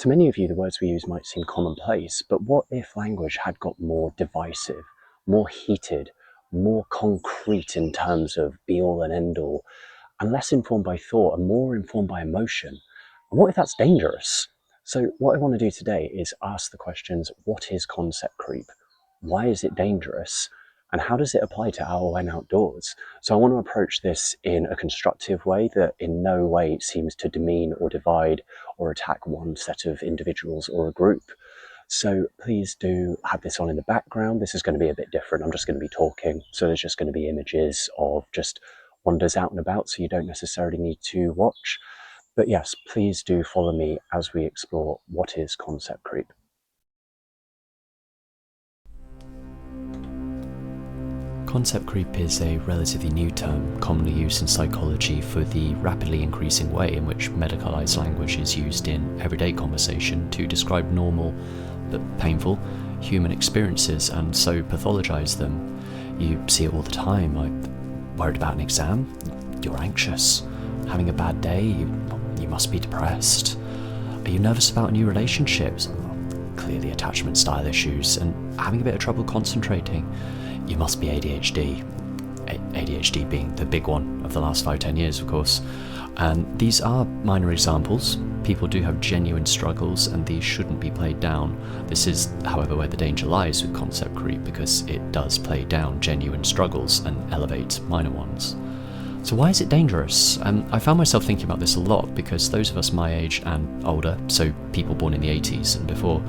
To many of you, the words we use might seem commonplace, but what if language had got more divisive, more heated, more concrete in terms of be all and end all, and less informed by thought and more informed by emotion? And what if that's dangerous? So, what I want to do today is ask the questions: what is concept creep? Why is it dangerous? And how does it apply to our Awen Outdoors? So I want to approach this in a constructive way that in no way seems to demean or divide or attack one set of individuals or a group. So please do have this on in the background. This is going to be a bit different. I'm just going to be talking. So there's just going to be images of just wonders out and about, so you don't necessarily need to watch. But yes, please do follow me as we explore what is concept creep. Concept creep is a relatively new term commonly used in psychology for the rapidly increasing way in which medicalised language is used in everyday conversation to describe normal but painful human experiences and so pathologise them. You see it all the time. I'm worried about an exam, you're anxious. Having a bad day, you must be depressed. Are you nervous about new relationships? Clearly attachment style issues. And having a bit of trouble concentrating, you must be ADHD. ADHD being the big one of the last 5-10 years, of course. And these are minor examples. People do have genuine struggles and these shouldn't be played down. This is, however, where the danger lies with concept creep, because it does play down genuine struggles and elevate minor ones. So why is it dangerous? I found myself thinking about this a lot because those of us my age and older, so people born in the 80s and before,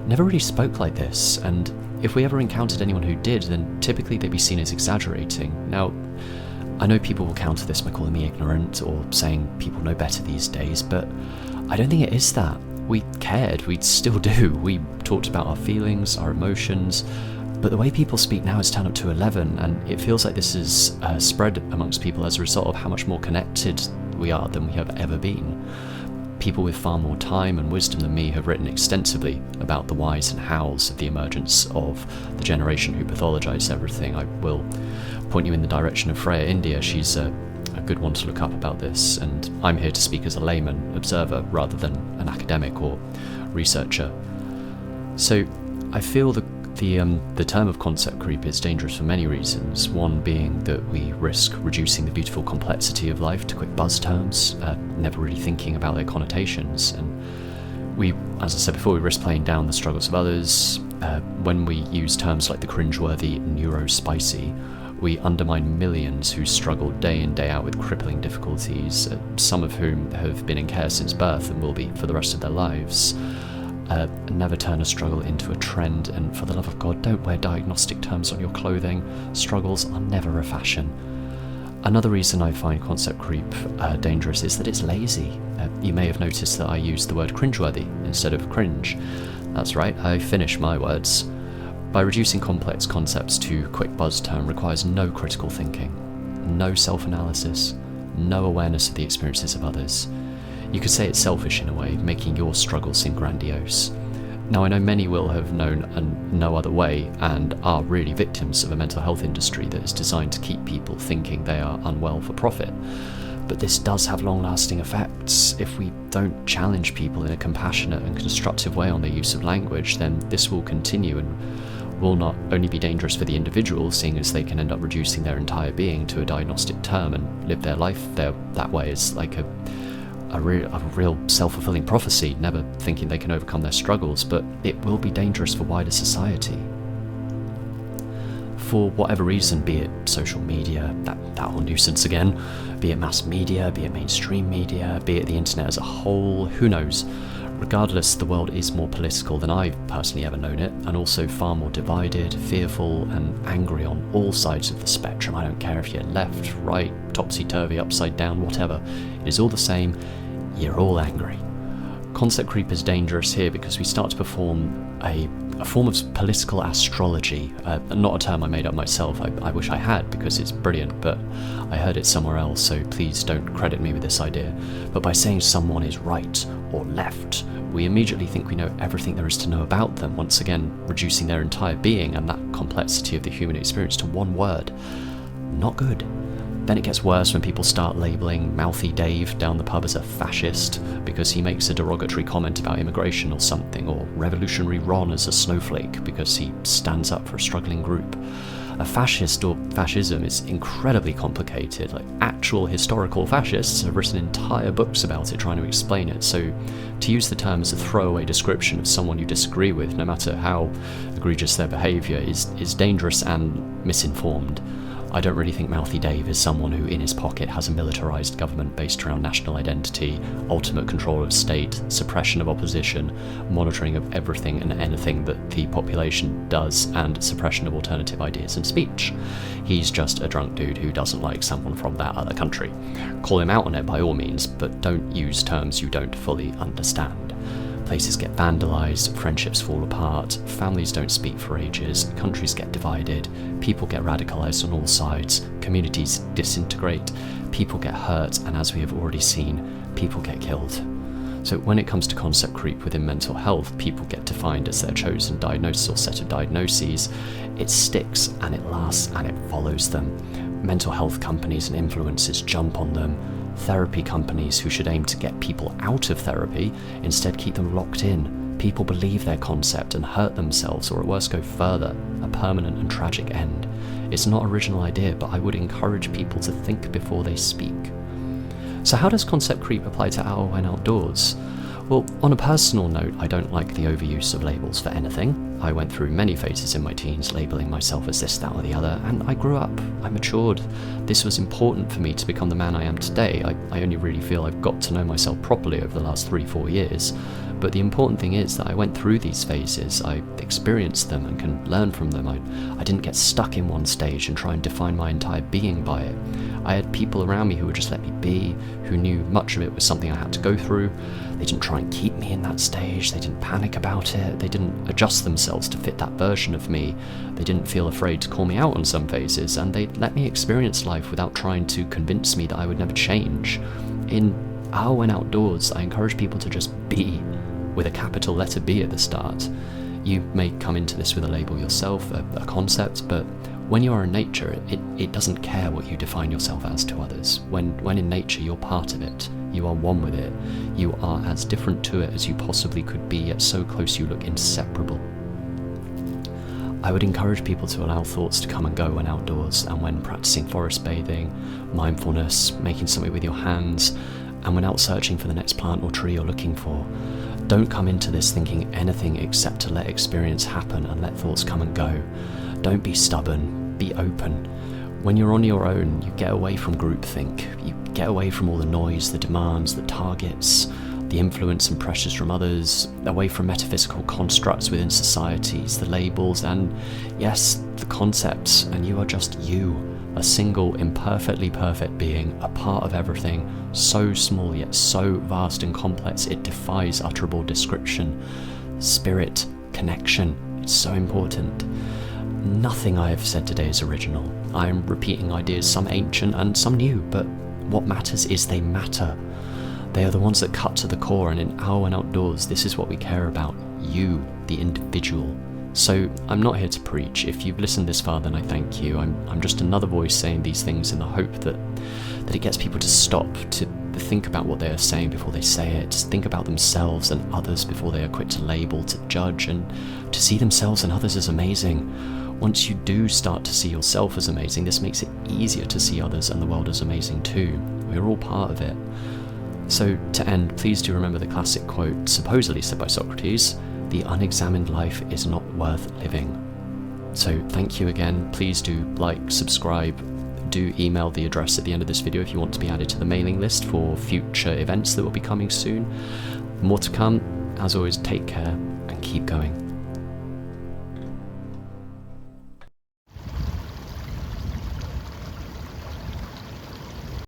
never really spoke like this, and if we ever encountered anyone who did, then typically they'd be seen as exaggerating. Now, I know people will counter this by calling me ignorant or saying people know better these days, but I don't think it is that. We cared, we still do. We talked about our feelings, our emotions, but the way people speak now is turned up to 11, and it feels like this is spread amongst people as a result of how much more connected we are than we have ever been. People with far more time and wisdom than me have written extensively about the whys and hows of the emergence of the generation who pathologise everything. I will point you in the direction of Freya India. She's a good one to look up about this, and I'm here to speak as a layman observer rather than an academic or researcher. So I feel the term of concept creep is dangerous for many reasons, one being that we risk reducing the beautiful complexity of life to quick buzz terms, never really thinking about their connotations, and we, as I said before, we risk playing down the struggles of others. When we use terms like the cringeworthy neurospicy, we undermine millions who struggle day in day out with crippling difficulties, some of whom have been in care since birth and will be for the rest of their lives. Never turn a struggle into a trend, and for the love of God, don't wear diagnostic terms on your clothing. Struggles are never a fashion. Another reason I find concept creep dangerous is that it's lazy. You may have noticed that I used the word cringeworthy instead of cringe. That's right, I finish my words. By reducing complex concepts to quick buzz term requires no critical thinking, no self-analysis, no awareness of the experiences of others. You could say it's selfish in a way, making your struggle seem grandiose. Now, I know many will have known no other way and are really victims of a mental health industry that is designed to keep people thinking they are unwell for profit. But this does have long-lasting effects. If we don't challenge people in a compassionate and constructive way on their use of language, then this will continue and will not only be dangerous for the individual, seeing as they can end up reducing their entire being to a diagnostic term and live their life that way as like a real self-fulfilling prophecy, never thinking they can overcome their struggles, but it will be dangerous for wider society. For whatever reason, be it social media, that whole nuisance again, be it mass media, be it mainstream media, be it the internet as a whole, who knows? Regardless, the world is more political than I've personally ever known it, and also far more divided, fearful, and angry on all sides of the spectrum. I don't care if you're left, right, topsy-turvy, upside down, whatever. It is all the same. You're all angry. Concept creep is dangerous here because we start to perform a form of political astrology, not a term I made up myself. I wish I had, because it's brilliant, but I heard it somewhere else, so please don't credit me with this idea. But by saying someone is right or left, we immediately think we know everything there is to know about them, once again reducing their entire being and that complexity of the human experience to one word. Not good. Then it gets worse when people start labelling Mouthy Dave down the pub as a fascist because he makes a derogatory comment about immigration or something, or Revolutionary Ron as a snowflake because he stands up for a struggling group. A fascist or fascism is incredibly complicated. Like, actual historical fascists have written entire books about it trying to explain it, so to use the term as a throwaway description of someone you disagree with, no matter how egregious their behaviour, is dangerous and misinformed. I don't really think Mouthy Dave is someone who in his pocket has a militarised government based around national identity, ultimate control of state, suppression of opposition, monitoring of everything and anything that the population does, and suppression of alternative ideas and speech. He's just a drunk dude who doesn't like someone from that other country. Call him out on it by all means, but don't use terms you don't fully understand. Places get vandalised, friendships fall apart, families don't speak for ages, countries get divided, people get radicalised on all sides, communities disintegrate, people get hurt, and as we have already seen, people get killed. So when it comes to concept creep within mental health, people get defined as their chosen diagnosis or set of diagnoses. It sticks and it lasts and it follows them. Mental health companies and influencers jump on them. Therapy companies who should aim to get people out of therapy instead keep them locked in. People believe their concept and hurt themselves, or at worst go further, a permanent and tragic end. It's not an original idea, but I would encourage people to think before they speak. So how does concept creep apply to Awen Outdoors? Well, on a personal note, I don't like the overuse of labels for anything. I went through many phases in my teens labelling myself as this, that or the other, and I grew up, I matured. This was important for me to become the man I am today. I only really feel I've got to know myself properly over the last 3-4 years. But the important thing is that I went through these phases, I experienced them and can learn from them. I didn't get stuck in one stage and try and define my entire being by it. I had people around me who would just let me be, who knew much of it was something I had to go through. They didn't try and keep me in that stage, they didn't panic about it, they didn't adjust themselves to fit that version of me, they didn't feel afraid to call me out on some phases, and they let me experience life without trying to convince me that I would never change. In Awen Outdoors, I encourage people to just be, with a capital letter B at the start. You may come into this with a label yourself, a concept, but when you are in nature, it doesn't care what you define yourself as to others. When in nature, you're part of it. You are one with it. You are as different to it as you possibly could be, yet so close you look inseparable. I would encourage people to allow thoughts to come and go when outdoors, and when practicing forest bathing, mindfulness, making something with your hands, and when out searching for the next plant or tree you're looking for. Don't come into this thinking anything except to let experience happen and let thoughts come and go. Don't be stubborn, be open. When you're on your own, you get away from groupthink. You get away from all the noise, the demands, the targets, the influence and pressures from others, away from metaphysical constructs within societies, the labels, and yes, the concepts, and you are just you, a single, imperfectly perfect being, a part of everything, so small yet so vast and complex it defies utterable description. Spirit, connection, it's so important. Nothing I have said today is original. I am repeating ideas, some ancient and some new, but what matters is they matter. They are the ones that cut to the core, and in Awen Outdoors, this is what we care about, you, the individual. So I'm not here to preach. If you've listened this far, then I thank you. I'm just another voice saying these things in the hope that it gets people to stop, to think about what they are saying before they say it, to think about themselves and others before they are quick to label, to judge, and to see themselves and others as amazing. Once you do start to see yourself as amazing, this makes it easier to see others and the world as amazing too. We're all part of it. So to end, please do remember the classic quote, supposedly said by Socrates, "The unexamined life is not worth living." So thank you again. Please do like, subscribe, do email the address at the end of this video if you want to be added to the mailing list for future events that will be coming soon. More to come. As always, take care and keep going.